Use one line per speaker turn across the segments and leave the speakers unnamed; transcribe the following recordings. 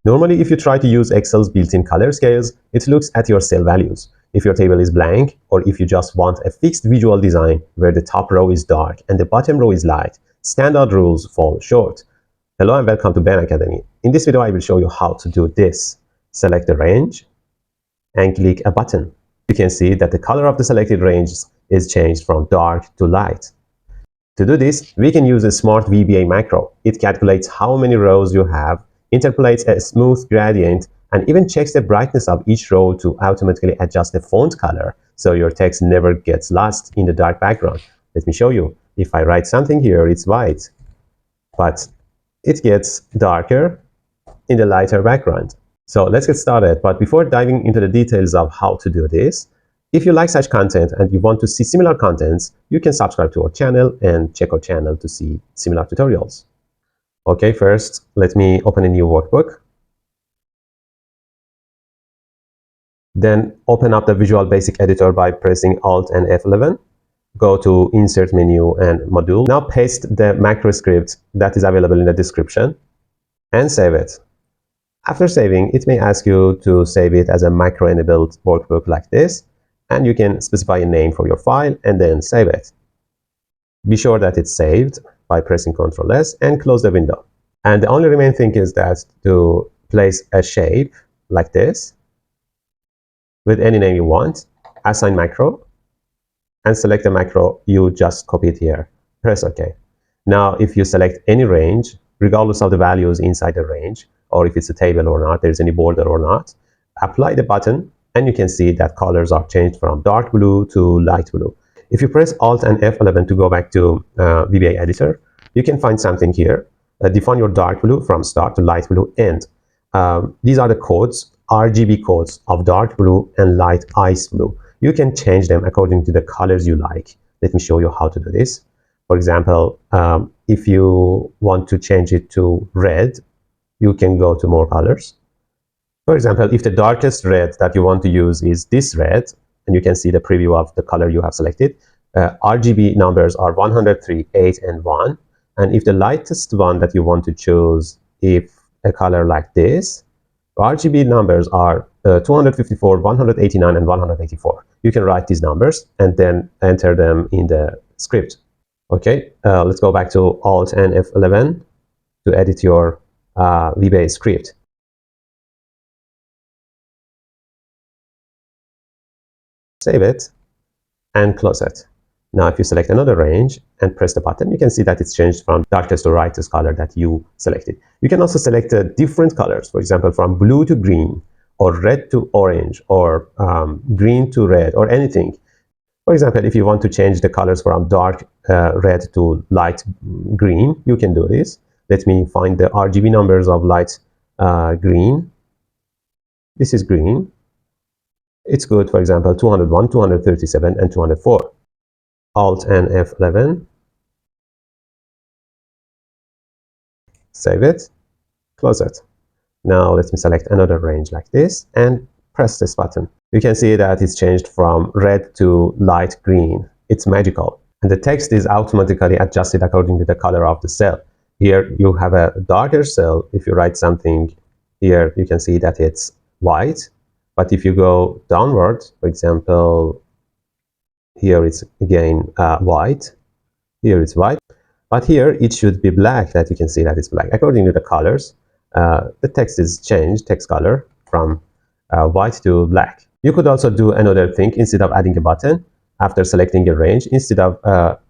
Normally, if you try to use Excel's built-in color scales, it looks at your cell values. If your table is blank, or if you just want a fixed visual design where the top row is dark and the bottom row is light, standard rules fall short. Hello and welcome to Ben Academy. In this video, I will show you how to do this. Select the range and click a button. You can see that the color of the selected range is changed from dark to light. To do this, we can use a smart VBA macro. It calculates how many rows you have, interpolates a smooth gradient, and even checks the brightness of each row to automatically adjust the font color so your text never gets lost in the dark background. Let me show you. If I write something here, it's white, but it gets darker in the lighter background. So let's get started. But before diving into the details of how to do this, if you like such content and you want to see similar contents, you can subscribe to our channel and check our channel to see similar tutorials. Okay, first, let me open a new workbook. Then open up the Visual Basic Editor by pressing Alt and F11. Go to Insert menu and Module. Now paste the macro script that is available in the description and save it. After saving, it may ask you to save it as a macro-enabled workbook like this, and you can specify a name for your file and then save it. Be sure that it's saved by pressing Ctrl S and close the window. And the only remaining thing is that to place a shape like this with any name you want, assign macro, and select the macro you just copied here. Press OK. Now, if you select any range, regardless of the values inside the range, or if it's a table or not, there's any border or not, apply the button, and you can see that colors are changed from dark blue to light blue. If you press Alt and F11 to go back to VBA Editor, you can find something here. Define your dark blue from start to light blue end. These are the codes, RGB codes of dark blue and light ice blue. You can change them according to the colors you like. Let me show you how to do this. For example, if you want to change it to red, you can go to more colors. For example, if the darkest red that you want to use is this red, and you can see the preview of the color you have selected, RGB numbers are 103, 8, and 1. And if the lightest one that you want to choose, if a color like this, RGB numbers are 254, 189, and 184. You can write these numbers and then enter them in the script. Okay, let's go back to Alt and F11 to edit your VBA script. Save it and close it. Now, if you select another range and press the button, you can see that it's changed from darkest to lightest color that you selected. You can also select different colors, for example, from blue to green, or red to orange, or green to red, or anything. For example, if you want to change the colors from dark red to light green, you can do this. Let me find the RGB numbers of light green. This is green. It's good, for example, 201, 237, and 204. Alt and F11. Save it. Close it. Now let me select another range like this and press this button. You can see that it's changed from red to light green. It's magical. And the text is automatically adjusted according to the color of the cell. Here you have a darker cell. If you write something here, you can see that it's white. But if you go downward, for example, here it's again white. Here it's white. But here it should be black, that you can see that it's black. According to the colors, the text is changed, text color, from white to black. You could also do another thing. Instead of adding a button, after selecting a range, instead of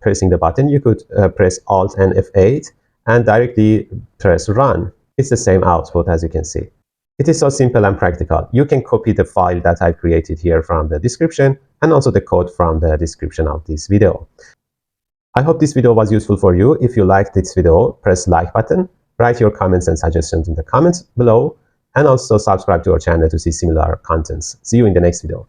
pressing the button, you could press Alt and F8 and directly press Run. It's the same output, as you can see. It is so simple and practical. You can copy the file that I created here from the description and also the code from the description of this video. I hope this video was useful for you. If you liked this video, press like button, write your comments and suggestions in the comments below, and also subscribe to our channel to see similar contents. See you in the next video.